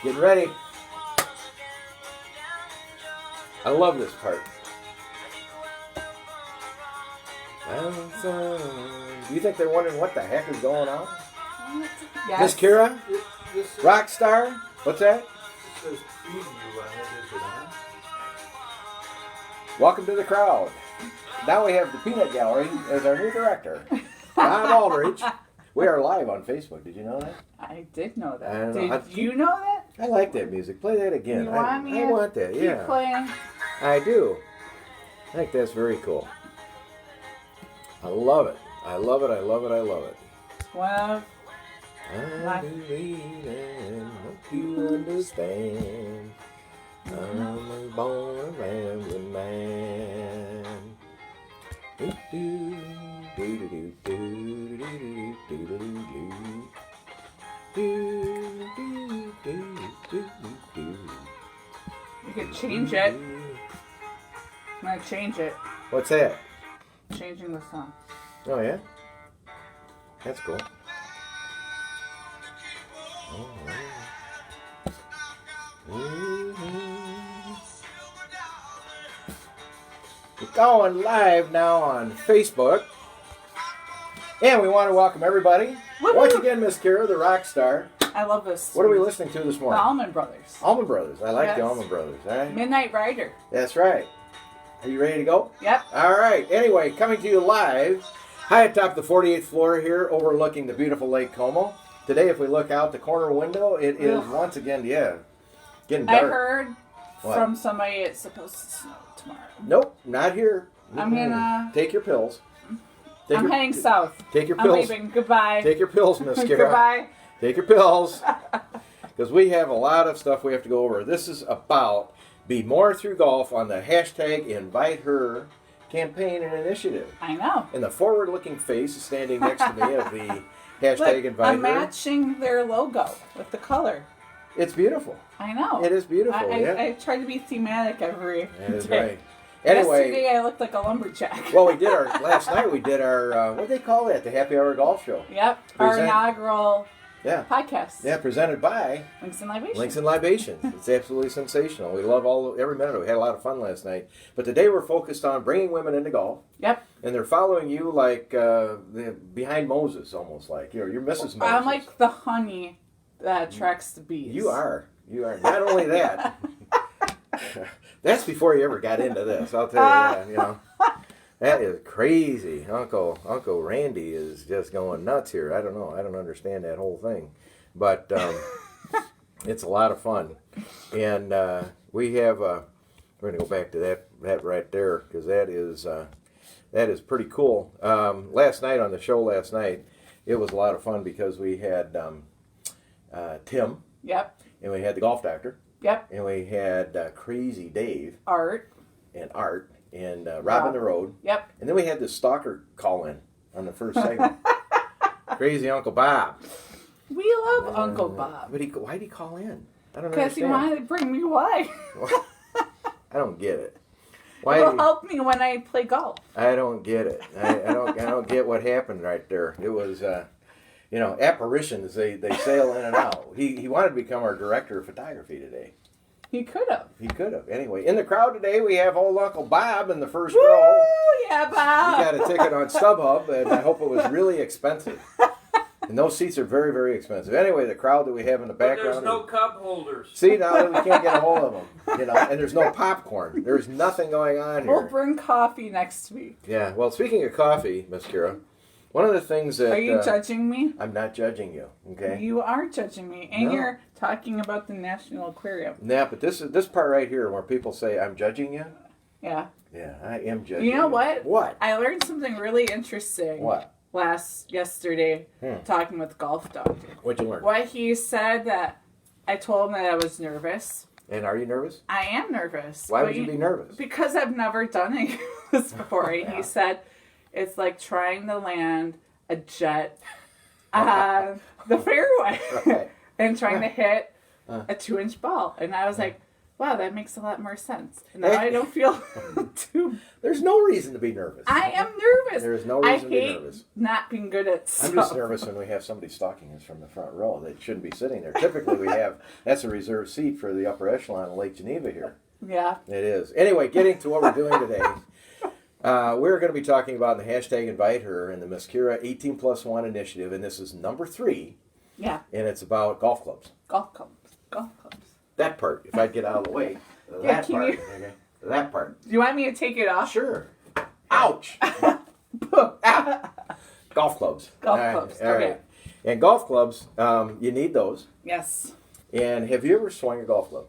Getting ready. I love this part. Do you think they're wondering what the heck is going on? Yes. Miss Kira? Rock star? What's that? It says preview on it, is it on? Welcome to the crowd. Now we have the Peanut Gallery as our new director, Bob Aldridge. We are live on Facebook. Did you know that? I did know I that. don't know. Did you know that? I like that music. Play that again. You want me I to want that, keep yeah. playing? I do. I think that's very cool. I love it. I love it. I love it. I love it. Well, I believe and hope you understand. I'm a born a rambling man. Do do do do do do do do do do do do. you could change it. I'm gonna change it. What's that? Changing the song. Oh yeah, that's cool. We're going live now on Facebook. And we want to welcome everybody. Woo-hoo! Once again, Miss Kira, the rock star. I love this. What are we listening to this The morning? Allman Brothers. Almond Brothers. I like Yes. the Almond Brothers. All right. Midnight Rider. That's right. Are you ready to go? Yep. All right. Anyway, coming to you live, high atop the 48th floor here, overlooking the beautiful Lake Como. Today, if we look out the corner window, it is Ugh. once again, getting I dark. heard What? from somebody it's supposed to snow tomorrow. Nope, not here. I'm gonna- take your pills. Take I'm your- heading south. Take your I'm pills. leaving. Goodbye. Take your pills, Miss Kira. Goodbye. Take your pills. Because we have a lot of stuff we have to go over. This is about Be More Through Golf on the hashtag Invite Her campaign and initiative. I know. And the forward-looking face standing next to me of the hashtag Look, Invite I'm Her. matching their logo with the color. It's beautiful. I know. It is beautiful, yeah. I try to be thematic every That is day. right. Anyway, Yesterday I looked like a lumberjack. well, last night we did our, what do they call that? The Happy Hour Golf Show. Yep. Our Present- inaugural Yeah. podcast. Yeah, presented by Links and Libation. Links and Libations. It's absolutely sensational. We love every minute of it. We had a lot of fun last night. But today we're focused on bringing women into golf. Yep. And they're following you like behind Moses, almost like. You're Mrs. Moses. I'm like the honey that attracts the bees. You are. You are. Not only that. That's before you ever got into this. I'll tell you that. You know, that is crazy. Uncle Randy is just going nuts here. I don't know. I don't understand that whole thing, but it's a lot of fun. And we have. We're gonna go back to that right there because that is pretty cool. Last night on the show last night, it was a lot of fun because we had Tim. Yep. And we had the golf doctor. Yep. And we had Crazy Dave. Art. And Art. And Robin the Road. Yep. And then we had the stalker call in on the first segment. Crazy Uncle Bob. We love Uncle Bob. But why'd he call in? I don't Because he understand. wanted to bring me wine. I don't get it. It'll help me when I play golf. I don't get it. I don't get what happened right there. It was apparitions, they sail in and out. He wanted to become our director of photography today. He could have. He could have. Anyway, in the crowd today, we have old Uncle Bob in the first Woo! row. Yeah, He Bob. got a ticket on StubHub, and I hope it was really expensive. And those seats are very, very expensive. Anyway, the crowd that we have in the But background. there's no cup holders. See, now we can't get a hold of them. And there's no popcorn. There's nothing going on here. We'll bring coffee next week. Yeah, well, speaking of coffee, Miss Kira, one of the things that... Are you judging me? I'm not judging you, okay? You are judging me. And No. you're talking about the National Aquarium. Yeah, but this part right here where people say, I'm judging you. Yeah. Yeah, I am judging You know what? What? I learned something really interesting. What? Yesterday, talking with Golf Doctor. What'd you learn? What he said that I told him that I was nervous. And are you nervous? I am nervous. Why but would you be nervous? Because I've never done this before. Yeah. He said it's like trying to land a jet on the fairway Right. and trying to hit a 2-inch ball. And I was like, wow, that makes a lot more sense. Now I don't feel too. There's no reason to be nervous. I am nervous. There's no reason to be hate nervous. not being good at I'm stuff. just nervous when we have somebody stalking us from the front row. They shouldn't be sitting there. Typically, that's a reserved seat for the upper echelon of Lake Geneva here. Yeah. It is. Anyway, getting to what we're doing today, we're going to be talking about the hashtag Invite Her and the Miss Kira 18+1 initiative, and this is number 3, Yeah. and it's about golf clubs. Golf clubs. Golf clubs. That part, if I get out of the way. Yeah, That can part. you- Okay. That part. Do you want me to take it off? Sure. Ouch. Ah. Golf clubs. Golf All right, clubs. all Okay. right. And golf clubs, you need those. Yes. And have you ever swung a golf club?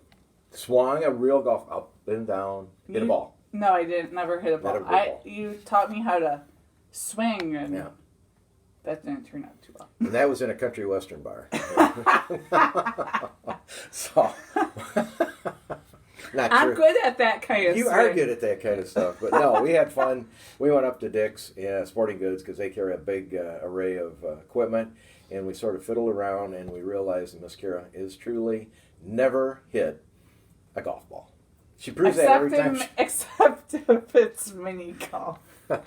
Swung a real golf up and down, hit a ball. No, I didn't. Never hit a ball. Never hit a ball. You taught me how to swing, and Yeah. that didn't turn out too well. And that was in a country western bar. So, not I'm true. good at that kind of You swing. are good at that kind of stuff. But no, we had fun. We went up to Dick's Sporting Goods because they carry a big array of equipment. And we sort of fiddled around and we realized that Miss Kira is truly never hit a golf ball. She proves that every time. Except if it's mini golf.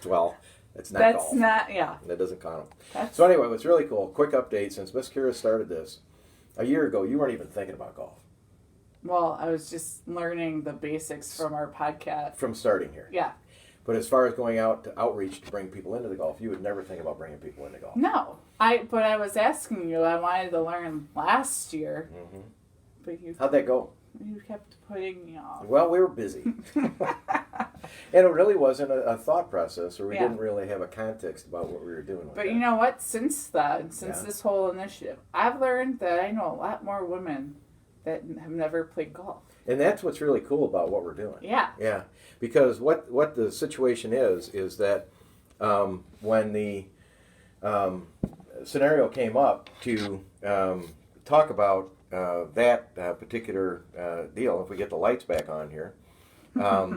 Well, it's not That's golf. not, yeah. That doesn't count. That's, So anyway, what's really cool, quick update, since Miss Kira started this, a year ago, you weren't even thinking about golf well, I was just learning the basics from our podcast. from starting here. Yeah. But as far as going out to outreach to bring people into the golf, you would never think about bringing people into golf. No. But I was asking you, I wanted to learn last year, hmm but you How'd that go? kept putting me off. Well, we were busy. And it really wasn't a thought process, or we Yeah. didn't really have a context about what we were doing with But that. you know what? Since then, Yeah. this whole initiative, I've learned that I know a lot more women that have never played golf. And that's what's really cool about what we're doing. Yeah. Yeah, because what the situation is that when the scenario came up to talk about that particular deal, if we get the lights back on here,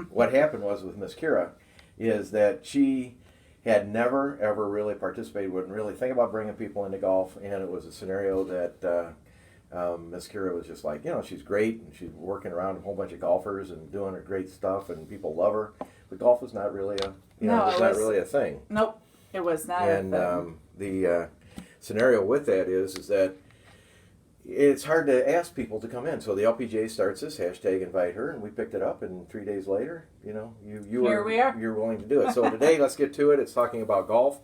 what happened was with Miss Kira is that she had never ever really participated, wouldn't really think about bringing people into golf, and it was a scenario that Miss Kira was just like, she's great, and she's working around a whole bunch of golfers and doing her great stuff, and people love her. But golf is not really not really a thing. Nope. It was not. And a thing. the scenario with that is that it's hard to ask people to come in. So the LPGA starts this hashtag Invite Her, and we picked it up, and 3 days later, you're willing to do it. So today, let's get to it. It's talking about golf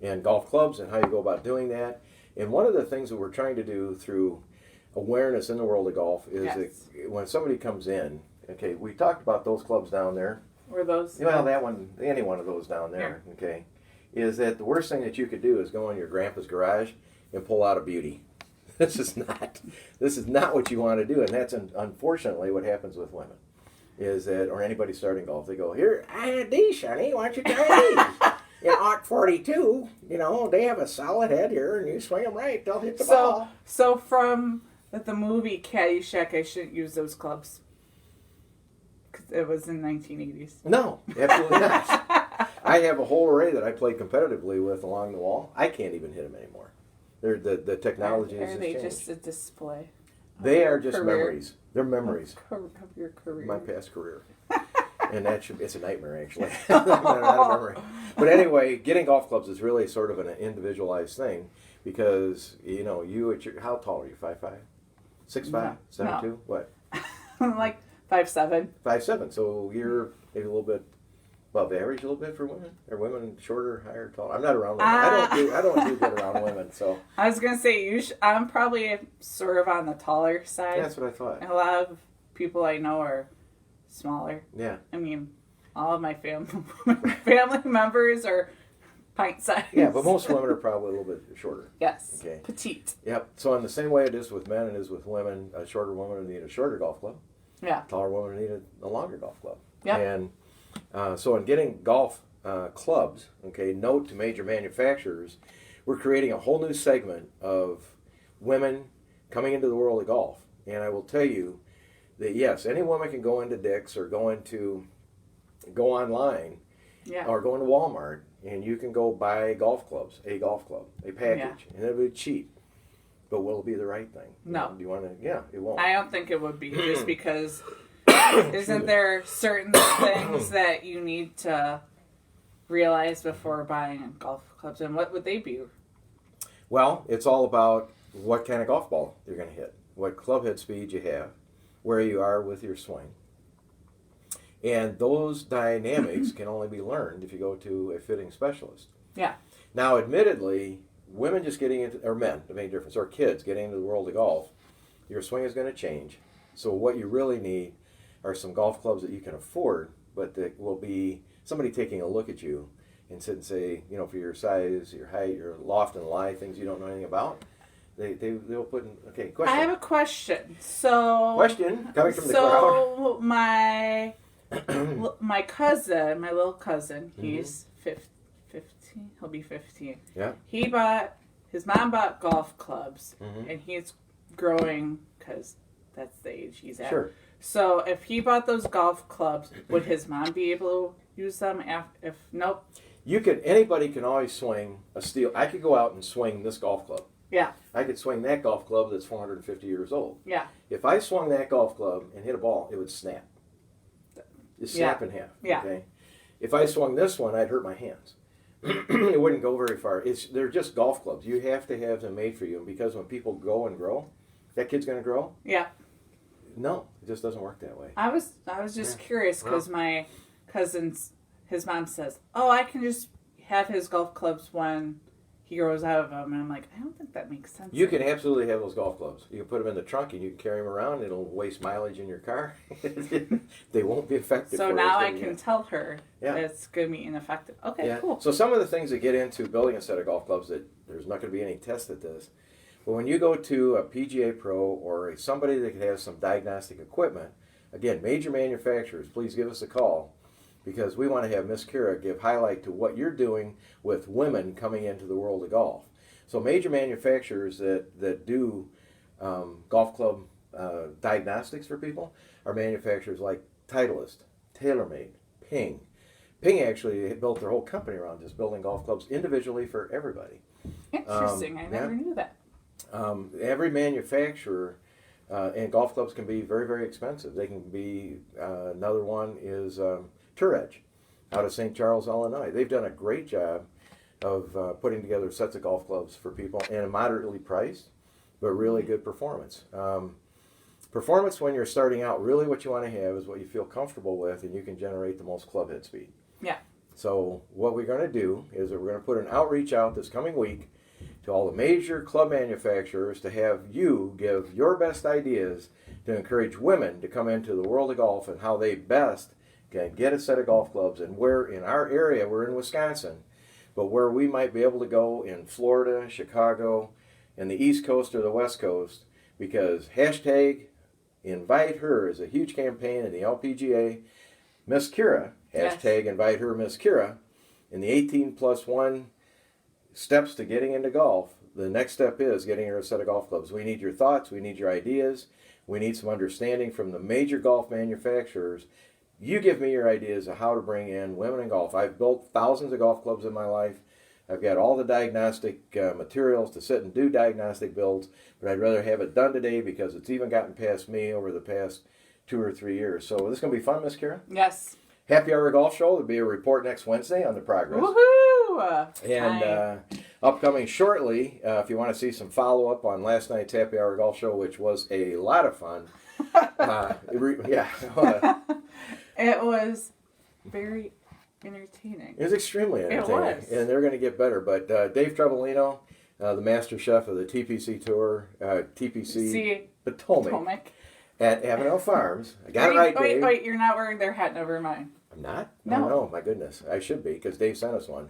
and golf clubs and how you go about doing that. And one of the things that we're trying to do through awareness in the world of golf is Yes. when somebody comes in, okay, we talked about those clubs down there. Were those? Well, that one, any one of those down there, okay, is that the worst thing that you could do is go in your grandpa's garage and pull out a beauty. This is not what you want to do, and that's unfortunately what happens with women. Is that, or anybody starting golf, they go, here, I had these, Sonny, why don't you try these? In Art 42, they have a solid head here, and you swing them right, they'll hit the ball. So from the movie Caddyshack, I shouldn't use those clubs. Because it was in 1980s. No, absolutely not. I have a whole array that I play competitively with along the wall. I can't even hit them anymore. The technology Are has they changed. just a display? of They your are just career? memories. They're memories Of your career. of my past career. And it's a nightmare, actually. Not a memory. But anyway, getting golf clubs is really sort of an individualized thing because, how tall are you? 5'5"? 6'5"? 7'2"? What? Like 5'7". 5'7". So you're maybe a little bit above average, a little bit for women. Are women shorter, higher, taller? I'm not around women. I don't do good around women. So I was gonna say I'm probably sort of on the taller side. that's what I thought. And a lot of people I know are smaller. Yeah. I mean, all of my family members are pint size. Yeah, but most women are probably a little bit shorter. Yes. Okay. Petite. Yep. So in the same way it is with men and is with women, a shorter woman will need a shorter golf club. Yeah. A taller woman will need a longer golf club. Yep. And so in getting golf clubs, okay, note to major manufacturers, we're creating a whole new segment of women coming into the world of golf. And I will tell you that yes, any woman can go into Dick's or go online Yeah. or go into Walmart and you can go buy golf clubs, a package, and it'll be cheap. But will it be the right thing? No. Do you want to? Yeah, it won't. I don't think it would be just because isn't there certain things that you need to realize before buying golf clubs, and what would they be? Well, it's all about what kind of golf ball you're going to hit, what club head speed you have, where you are with your swing. And those dynamics can only be learned if you go to a fitting specialist. Yeah. Now, admittedly, women just getting into, or men, the main difference, or kids getting into the world of golf, your swing is going to change. So what you really need are some golf clubs that you can afford, but that will be somebody taking a look at you and sit and say, you know, for your size, your height, your loft and lie, things you don't know anything about, they'll put in, okay, question. I have a question. So Question coming from the crowd. So my cousin, my little cousin, he's 15. He'll be 15. Yeah. His mom bought golf clubs, Mhm. and he's growing because that's the age he's at. Sure. So if he bought those golf clubs, would his mom be able to use them? If nope. Anybody can always swing a steel. I could go out and swing this golf club. Yeah. I could swing that golf club that's 450 years old. Yeah. If I swung that golf club and hit a ball, it would snap. It'd snap in half. Yeah. Okay. If I swung this one, I'd hurt my hands. It wouldn't go very far. They're just golf clubs. You have to have them made for you, and because when people go and grow, that kid's going to grow. Yeah. No, it just doesn't work that way. I was just curious because my his mom says, "Oh, I can just have his golf clubs when he grows out of them," and I'm like, I don't think that makes sense. You can absolutely have those golf clubs. You can put them in the trunk and you can carry them around. It'll waste mileage in your car. They won't be effective. So for now us I when can you- tell her Yeah. that it's going to be ineffective. Okay, Yeah. cool. So some of the things that get into building a set of golf clubs, that there's not going to be any test at this. But when you go to a PGA Pro or somebody that has some diagnostic equipment, again, major manufacturers, please give us a call, because we want to have Miss Kira give highlight to what you're doing with women coming into the world of golf. So major manufacturers that do golf club diagnostics for people are manufacturers like Titleist, TaylorMade, Ping. Ping actually built their whole company around just building golf clubs individually for everybody. Interesting. I never knew that. Every manufacturer, and golf clubs can be very, very expensive. They can be, another one is Tour Edge out of St. Charles, Illinois. They've done a great job of putting together sets of golf clubs for people, and moderately priced, but really good performance. Performance when you're starting out, really what you want to have is what you feel comfortable with, and you can generate the most club head speed. Yeah. So what we're going to do is that we're going to put an outreach out this coming week to all the major club manufacturers to have you give your best ideas to encourage women to come into the world of golf and how they best can get a set of golf clubs. And where in our area, we're in Wisconsin, but where we might be able to go in Florida, Chicago, and the East Coast or the West Coast, because hashtag Invite Her is a huge campaign in the LPGA. Miss Kira, hashtag Invite Her Miss Kira, in the 18+1 steps to getting into golf. The next step is getting her a set of golf clubs. We need your thoughts. We need your ideas. We need some understanding from the major golf manufacturers. You give me your ideas of how to bring in women in golf. I've built thousands of golf clubs in my life. I've got all the diagnostic materials to sit and do diagnostic builds, but I'd rather have it done today because it's even gotten past me over the past 2 or 3 years. So this is going to be fun, Miss Kira. Yes. Happy Hour Golf Show. There'll be a report next Wednesday on the progress. Woohoo! And upcoming shortly, if you want to see some follow-up on last night's Happy Hour Golf Show, which was a lot of fun. It was very entertaining. It was extremely entertaining. It was. And they're going to get better. But Dave Trevolino, the master chef of the TPC Tour, TPC Potomac, at Avenel Farms. I got it right, Dave. Wait, you're not wearing their hat, never mind. I'm not? No. Oh, no, my goodness. I should be, because Dave sent us one.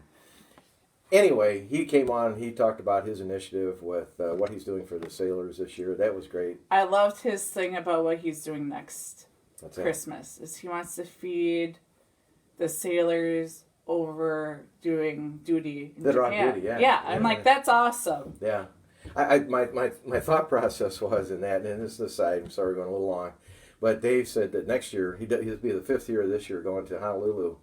Anyway, he came on, he talked about his initiative with what he's doing for the sailors this year. That was great. I loved his thing about what he's doing next What's that? Christmas. Is he wants to feed the sailors over doing duty in That are on Japan. duty, yeah. Yeah, I'm like, that's awesome. Yeah. My thought process was in that, and this is the side, I'm sorry, going a little long, but Dave said that next year, he'll be the 5th year this year going to Honolulu,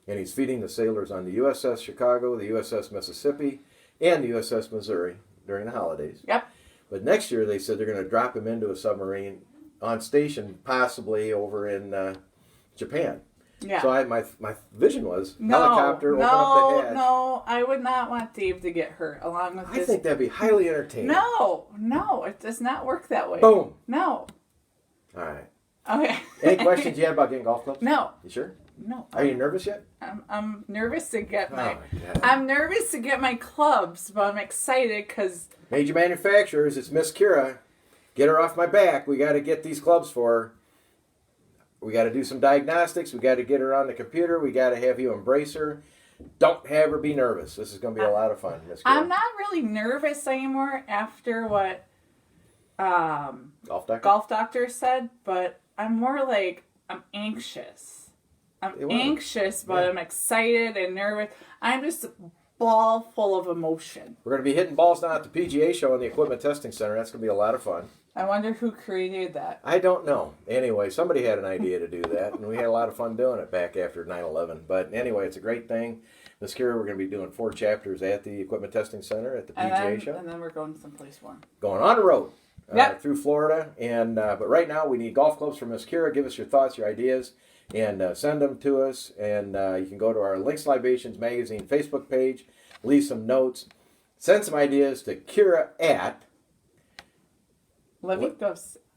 and he's feeding the sailors on the USS Chicago, the USS Mississippi, and the USS Missouri during the holidays. Yep. But next year, they said they're going to drop him into a submarine on station, possibly over in Japan. Yeah. So my vision was no, helicopter, open up the hatch. no, I would not want Dave to get hurt along with I this. think that'd be highly entertaining. No, it does not work that way. Boom. No. All right. Okay. Any questions you have about getting golf clubs? No. You sure? No. Are you nervous yet? I'm nervous to get Oh my. my God. I'm nervous to get my clubs, but I'm excited because Major manufacturers, it's Miss Kira. Get her off my back. We got to get these clubs for her. We got to do some diagnostics. We got to get her on the computer. We got to have you embrace her. Don't have her be nervous. This is going to be a lot of fun, Miss Kira. I'm not really nervous anymore after what Golf doctor? Golf Doctor said, but I'm more like I'm anxious. I'm It was. anxious, but Yeah. I'm excited and nervous. I'm just a ball full of emotion. We're going to be hitting balls down at the PGA show in the Equipment Testing Center. That's going to be a lot of fun. I wonder who created that. I don't know. Anyway, somebody had an idea to do that, and we had a lot of fun doing it back after 9/11. But anyway, it's a great thing. Miss Kira, we're going to be doing 4 chapters at the Equipment Testing Center at the PGA show. And then we're going someplace warm. Going on the road Yep. through Florida. And but right now, we need golf clubs from Miss Kira. Give us your thoughts, your ideas, and send them to us. And you can go to our Links Libations Magazine Facebook page, leave some notes, send some ideas to Kira at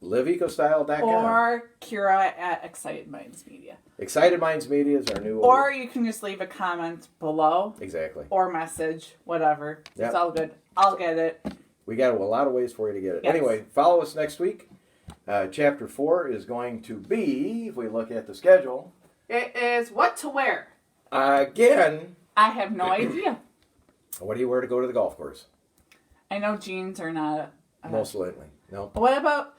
liveecostyle.com. Or Kira at Excited Minds Media. Excited Minds Media is our new. Or you can just leave a comment below Exactly. or message, whatever. Yep. It's all good. I'll get it. We got a lot of ways for you to get it. Yes. Anyway, follow us next week. Chapter 4 is going to be, if we look at the schedule, It is what to wear. again, I have no idea. what do you wear to go to the golf course? I know jeans are not. Most likely. No. What about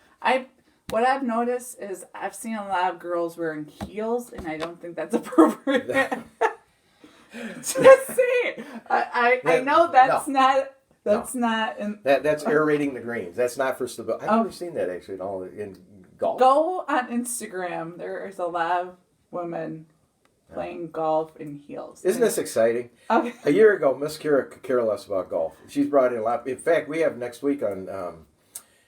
What I've noticed is I've seen a lot of girls wearing heels, and I don't think that's appropriate. Just saying. I know that's not. That's not. That's aerating the greens. That's not for stability. I've never seen that actually at all in golf. Go on Instagram. There is a lot of women playing golf in heels. Isn't this exciting? Okay. A year ago, Miss Kira could care less about golf. She's brought in a lot. In fact, we have next week on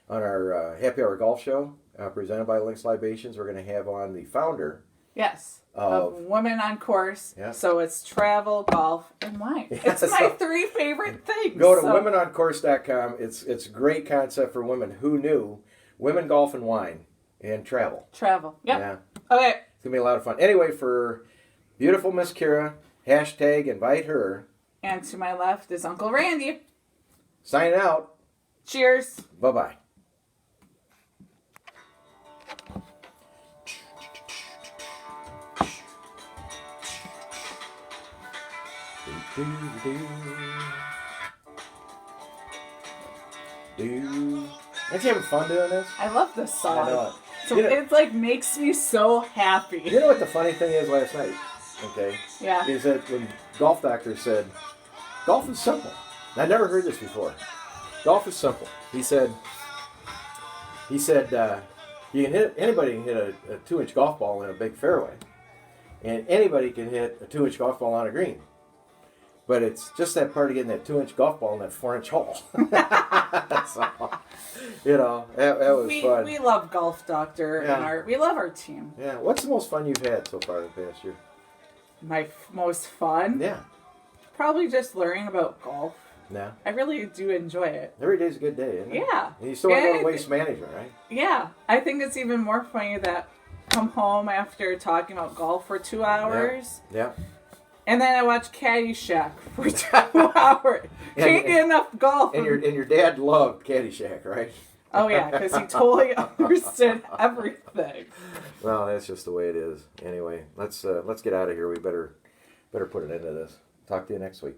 our Happy Hour Golf Show presented by Links Libations. We're going to have on the founder. Yes. Of Women on Course. Yeah. So it's travel, golf, and wine. Yeah, it's my 3 favorite things. Go to womenoncourse.com. It's a great concept for women. Who knew? Women, golf, and wine, and travel. Travel. Yep. Yeah. Okay. It's going to be a lot of fun. Anyway, for beautiful Miss Kira, hashtag invite her. And to my left is Uncle Randy. Signing out. Cheers. Bye-bye. Aren't you having fun doing this? I love this song. I know it. So You know- it's like makes me so happy. You know what the funny thing is last night? Okay. Yeah. Is that when Golf Doctor said, golf is simple. And I never heard this before. Golf is simple. He said, you can hit, anybody can hit a 2-inch golf ball in a big fairway. And anybody can hit a 2-inch golf ball on a green. But it's just that part of getting that 2-inch golf ball in that 4-inch hole. So, you know, that was fun. We love Golf Doctor Yeah. and we love our team. Yeah. What's the most fun you've had so far the past year? My most fun? Yeah. Probably just learning about golf. Yeah. I really do enjoy it. Every day's a good day, isn't it? Yeah. And you still want to go to Yeah. waste management, right? Yeah. I think it's even more funny that come home after talking about golf for 2 hours. Yeah. And then I watch Caddyshack for 2 hours. Can't get enough golf. And your dad loved Caddyshack, right? Oh yeah, because he totally understood everything. Well, that's just the way it is. Anyway, let's get out of here. We better put an end to this. Talk to you next week.